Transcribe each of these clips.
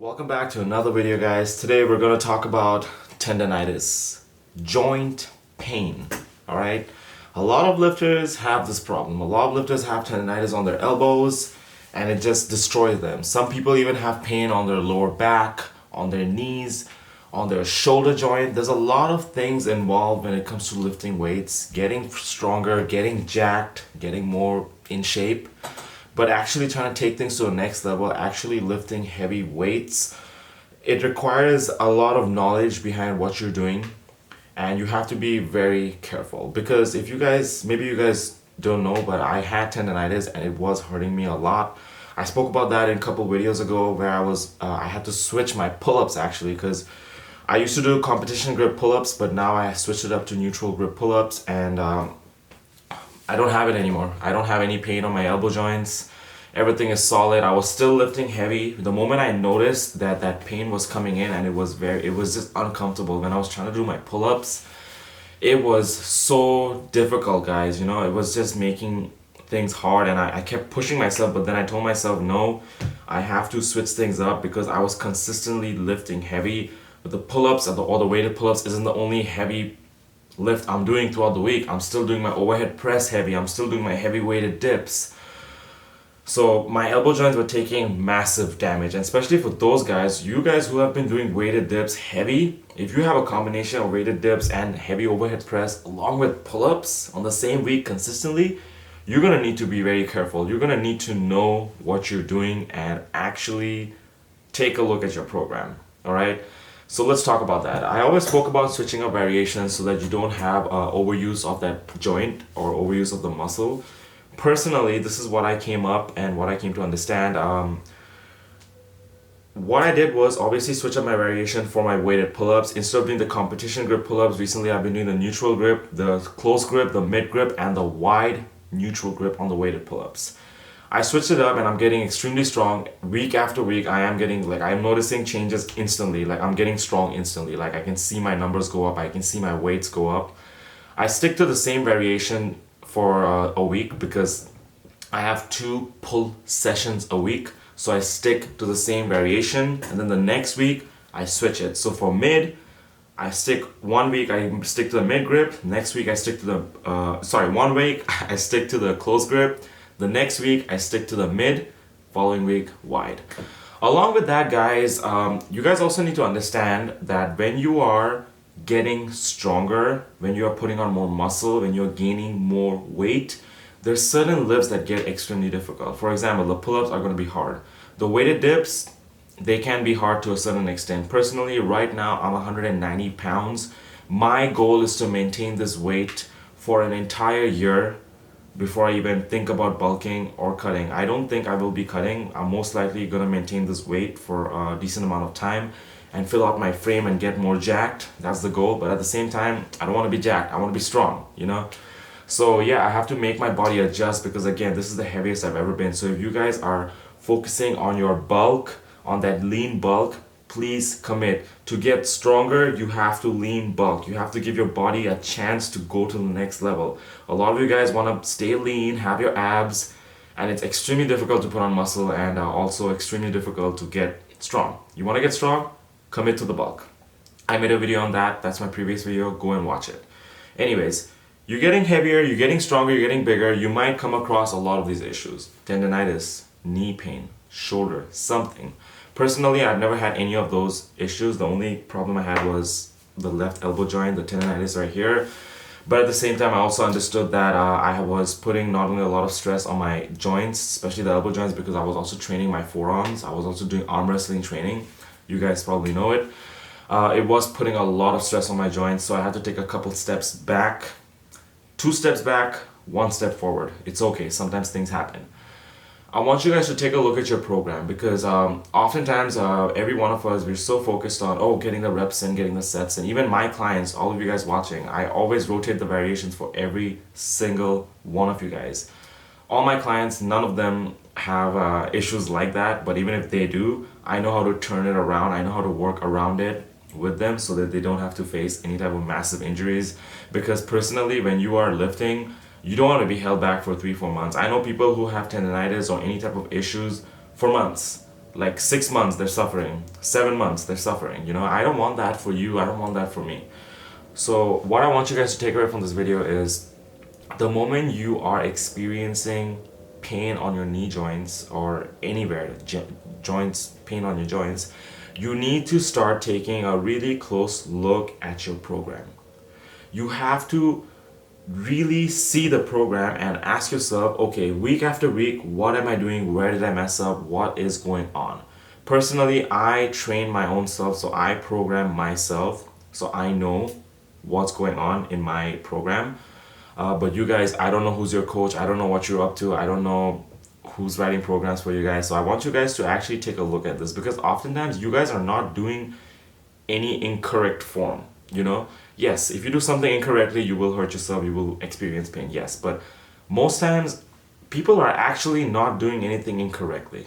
Welcome back to another video, guys. Today we're going to talk about tendonitis, joint pain. All right, a lot of lifters have this problem. A lot of lifters have tendonitis on their elbows and it just destroys them. Some people even have pain on their lower back, on their knees, on their shoulder joint. There's a lot of things involved when it comes to lifting weights, getting stronger, getting jacked, getting more in shape. But actually trying to take things to the next level, actually lifting heavy weights, it requires a lot of knowledge behind what you're doing, and you have to be very careful. Because if you guys, maybe you guys don't know, but I had tendonitis and it was hurting me a lot. I spoke about that in a couple videos ago where I had to switch my pull-ups actually, because I used to do competition grip pull-ups, but now I switched it up to neutral grip pull-ups, and I don't have it anymore. I don't have any pain on my elbow joints. Everything is solid. I was still lifting heavy. The moment I noticed that pain was coming in, and it was just uncomfortable when I was trying to do my pull-ups. It was so difficult, guys. You know, it was just making things hard, and I kept pushing myself, but then I told myself, no, I have to switch things up because I was consistently lifting heavy. But the pull-ups or the weighted pull-ups isn't the only heavy lift I'm doing throughout the week. I'm still doing my overhead press heavy. I'm still doing my heavy weighted dips. So my elbow joints were taking massive damage, and especially for those guys, you guys who have been doing weighted dips heavy, if you have a combination of weighted dips and heavy overhead press along with pull-ups on the same week consistently, you're gonna need to be very careful. You're gonna need to know what you're doing and actually take a look at your program. All right. So let's talk about that. I always spoke about switching up variations so that you don't have overuse of that joint or overuse of the muscle. Personally, this is what I came up and what I came to understand. What I did was obviously switch up my variation for my weighted pull-ups. Instead of doing the competition grip pull-ups, recently I've been doing the neutral grip, the close grip, the mid grip, and the wide neutral grip on the weighted pull-ups. I switched it up and I'm getting extremely strong. Week after week, I'm noticing changes instantly. Like, I'm getting strong instantly. Like, I can see my numbers go up. I can see my weights go up. I stick to the same variation for a week because I have 2 pull sessions a week. So I stick to the same variation, and then the next week I switch it. So for mid, I stick 1 week, I stick to the mid grip. Next week I stick to the, 1 week I stick to the close grip. The next week, I stick to the mid, following week, wide. Along with that, guys, you guys also need to understand that when you are getting stronger, when you are putting on more muscle, when you're gaining more weight, there's certain lifts that get extremely difficult. For example, the pull-ups are going to be hard. The weighted dips, they can be hard to a certain extent. Personally, right now, I'm 190 pounds. My goal is to maintain this weight for an entire year before I even think about bulking or cutting. I don't think I will be cutting. I'm most likely gonna maintain this weight for a decent amount of time and fill out my frame and get more jacked. That's the goal. But at the same time, I don't wanna be jacked. I wanna be strong, you know? So yeah, I have to make my body adjust because again, this is the heaviest I've ever been. So if you guys are focusing on your bulk, on that lean bulk, please commit. To get stronger, you have to lean bulk. You have to give your body a chance to go to the next level. A lot of you guys want to stay lean, have your abs, and it's extremely difficult to put on muscle and also extremely difficult to get strong. You want to get strong? Commit to the bulk. I made a video on that. That's my previous video. Go and watch it. Anyways, you're getting heavier, you're getting stronger, you're getting bigger. You might come across a lot of these issues. Tendonitis, knee pain, shoulder, something. Personally, I've never had any of those issues. The only problem I had was the left elbow joint, the tendonitis right here. But at the same time, I also understood that I was putting not only a lot of stress on my joints, especially the elbow joints, because I was also training my forearms. I was also doing arm wrestling training. You guys probably know it. It was putting a lot of stress on my joints, so I had to take a couple steps back. 2 steps back, 1 step forward. It's okay. Sometimes things happen. I want you guys to take a look at your program because oftentimes every one of us, we're so focused on getting the reps in, getting the sets, and even my clients, all of you guys watching, I always rotate the variations for every single one of you guys. All my clients, none of them have issues like that, but even if they do, I know how to turn it around. I know how to work around it with them so that they don't have to face any type of massive injuries. Because personally, when you are lifting, you don't want to be held back for 3-4 months. I know people who have tendonitis or any type of issues for months. Like 6 months they're suffering, 7 months they're suffering. I don't want that for you, I don't want that for me. So what I want you guys to take away from this video is, the moment you are experiencing pain on your knee joints or anywhere, joints, pain on your joints, you need to start taking a really close look at your program. You have to really see the program and ask yourself, okay, week after week, what am I doing? Where did I mess up? What is going on? Personally, I train my own self, so I program myself, so I know what's going on in my program. But you guys, I don't know who's your coach. I don't know what you're up to. I don't know who's writing programs for you guys. So I want you guys to actually take a look at this, because oftentimes you guys are not doing any incorrect form. Yes, if you do something incorrectly, you will hurt yourself, you will experience pain, yes. But most times, people are actually not doing anything incorrectly.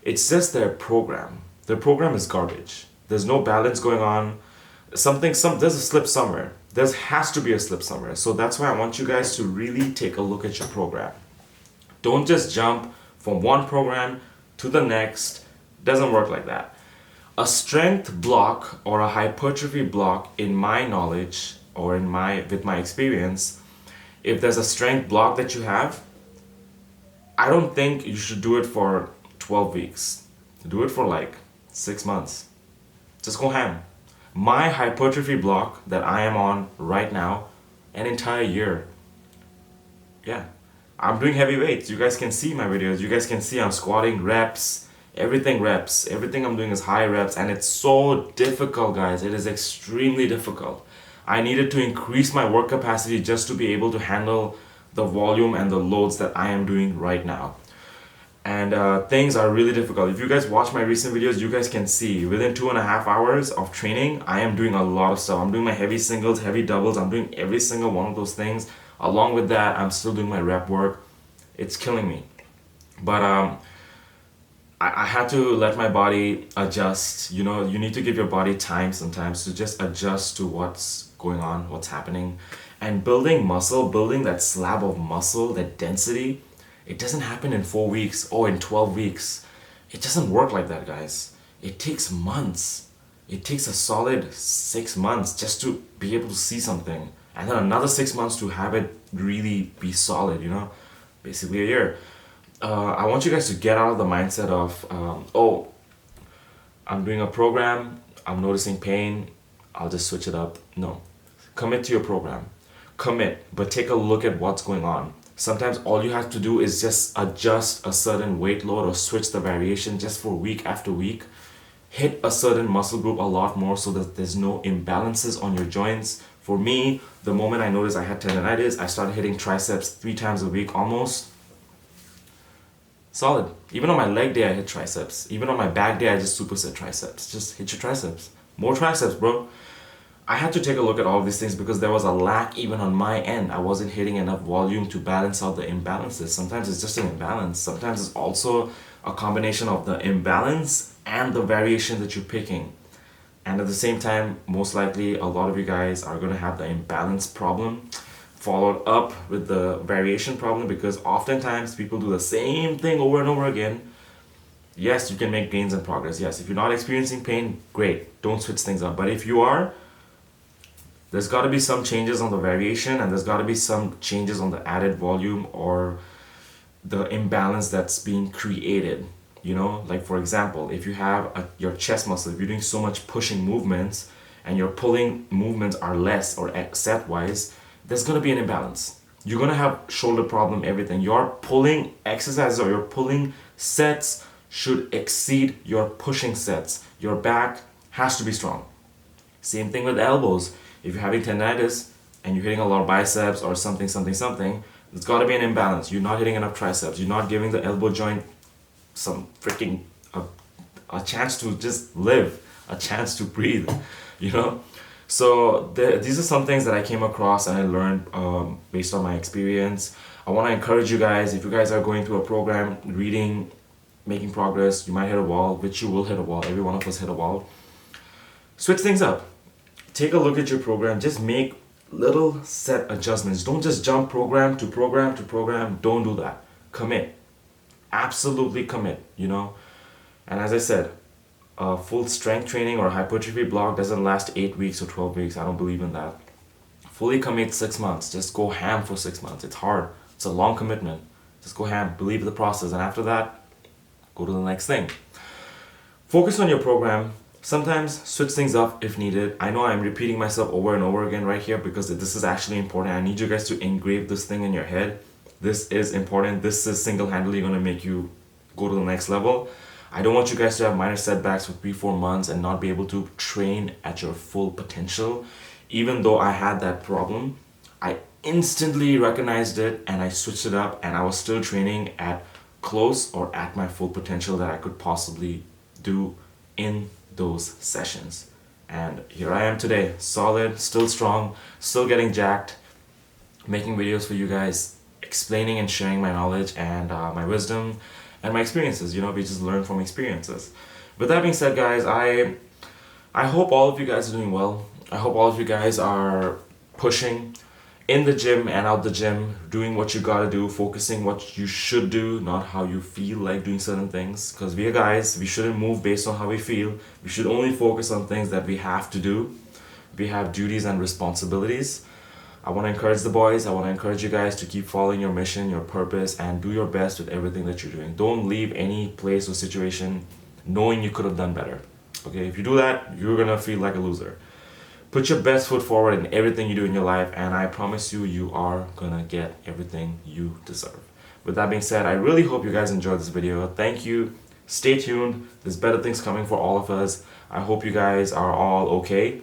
It's just their program. Their program is garbage. There's no balance going on. There's a slip somewhere. There has to be a slip somewhere. So that's why I want you guys to really take a look at your program. Don't just jump from one program to the next. Doesn't work like that. A strength block or a hypertrophy block, in my knowledge or with my experience, if there's a strength block that you have, I don't think you should do it for 12 weeks. Do it for like 6 months. Just go ham. My hypertrophy block that I am on right now, an entire year. Yeah. I'm doing heavy weights. You guys can see my videos. You guys can see I'm squatting reps. Everything reps. Everything I'm doing is high reps, and it's so difficult, guys. It is extremely difficult. I needed to increase my work capacity just to be able to handle the volume and the loads that I am doing right now. And things are really difficult. If you guys watch my recent videos, you guys can see within 2.5 hours of training, I am doing a lot of stuff. I'm doing my heavy singles, heavy doubles. I'm doing every single one of those things. Along with that, I'm still doing my rep work. It's killing me. But I had to let my body adjust. You need to give your body time sometimes to just adjust to what's going on, what's happening. And building muscle, building that slab of muscle, that density, it doesn't happen in 4 weeks or in 12 weeks. It doesn't work like that, guys. It takes months. It takes a solid 6 months just to be able to see something. And then another 6 months to have it really be solid, basically a year. I want you guys to get out of the mindset of, I'm doing a program, I'm noticing pain, I'll just switch it up. No. Commit to your program. Commit, but take a look at what's going on. Sometimes all you have to do is just adjust a certain weight load or switch the variation just for week after week. Hit a certain muscle group a lot more so that there's no imbalances on your joints. For me, the moment I noticed I had tendonitis, I started hitting triceps 3 times a week almost. Solid. Even on my leg day, I hit triceps. Even on my back day, I just superset triceps. Just hit your triceps. More triceps, bro. I had to take a look at all of these things because there was a lack even on my end. I wasn't hitting enough volume to balance out the imbalances. Sometimes it's just an imbalance. Sometimes it's also a combination of the imbalance and the variation that you're picking. And at the same time, most likely a lot of you guys are going to have the imbalance problem followed up with the variation problem, because oftentimes people do the same thing over and over again. Yes, you can make gains and progress. Yes, if you're not experiencing pain, great. Don't switch things up. But if you are, there's got to be some changes on the variation, and there's got to be some changes on the added volume or the imbalance that's being created. Like for example, if you have your chest muscle, if you're doing so much pushing movements and your pulling movements are less or set wise, there's going to be an imbalance. You're going to have shoulder problem, everything. Your pulling exercises or your pulling sets should exceed your pushing sets. Your back has to be strong. Same thing with elbows. If you're having tendinitis and you're hitting a lot of biceps or something, there's got to be an imbalance. You're not hitting enough triceps. You're not giving the elbow joint some freaking a chance to just live, a chance to breathe, So these are some things that I came across and I learned based on my experience. I want to encourage you guys, if you guys are going through a program, reading, making progress, you might hit a wall, which you will hit a wall. Every one of us hit a wall. Switch things up. Take a look at your program. Just make little set adjustments. Don't just jump program to program to program. Don't do that. Commit. Absolutely commit, And as I said, full strength training or hypertrophy block doesn't last 8 weeks or 12 weeks. I don't believe in that. Fully commit 6 months. Just go ham for 6 months. It's hard. It's a long commitment. Just go ham. Believe the process. And after that, go to the next thing. Focus on your program. Sometimes switch things up if needed. I know I'm repeating myself over and over again right here because this is actually important. I need you guys to engrave this thing in your head. This is important. This is single-handedly going to make you go to the next level. I don't want you guys to have minor setbacks for 3-4 months and not be able to train at your full potential. Even though I had that problem, I instantly recognized it and I switched it up, and I was still training at close or at my full potential that I could possibly do in those sessions. And here I am today, solid, still strong, still getting jacked, making videos for you guys, explaining and sharing my knowledge and my wisdom and my experiences. You know, we just learn from experiences. With that being said, guys, I hope all of you guys are doing well. I hope all of you guys are pushing in the gym and out the gym, doing what you gotta do, focusing what you should do, not how you feel like doing certain things. Because we are guys, we shouldn't move based on how we feel. We should only focus on things that we have to do. We have duties and responsibilities. I want to encourage the boys, I want to encourage you guys to keep following your mission, your purpose, and do your best with everything that you're doing. Don't leave any place or situation knowing you could have done better. Okay, if you do that, you're gonna feel like a loser. Put your best foot forward in everything you do in your life, and I promise you, you are gonna get everything you deserve. With that being said, I really hope you guys enjoyed this video. Thank you. Stay tuned. There's better things coming for all of us. I hope you guys are all okay.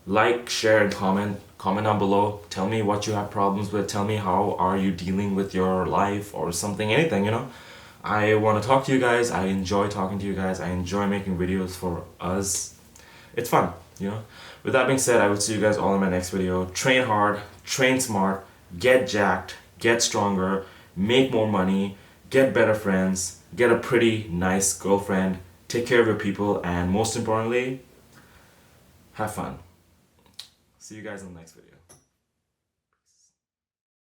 Like, share, and comment. Comment down below. Tell me what you have problems with. Tell me how are you dealing with your life or something, anything, you know. I want to talk to you guys. I enjoy talking to you guys. I enjoy making videos for us. It's fun, you know. With that being said, I will see you guys all in my next video. Train hard, train smart, get jacked, get stronger, make more money, get better friends, get a pretty nice girlfriend, take care of your people, and most importantly, have fun. See you guys in the next video.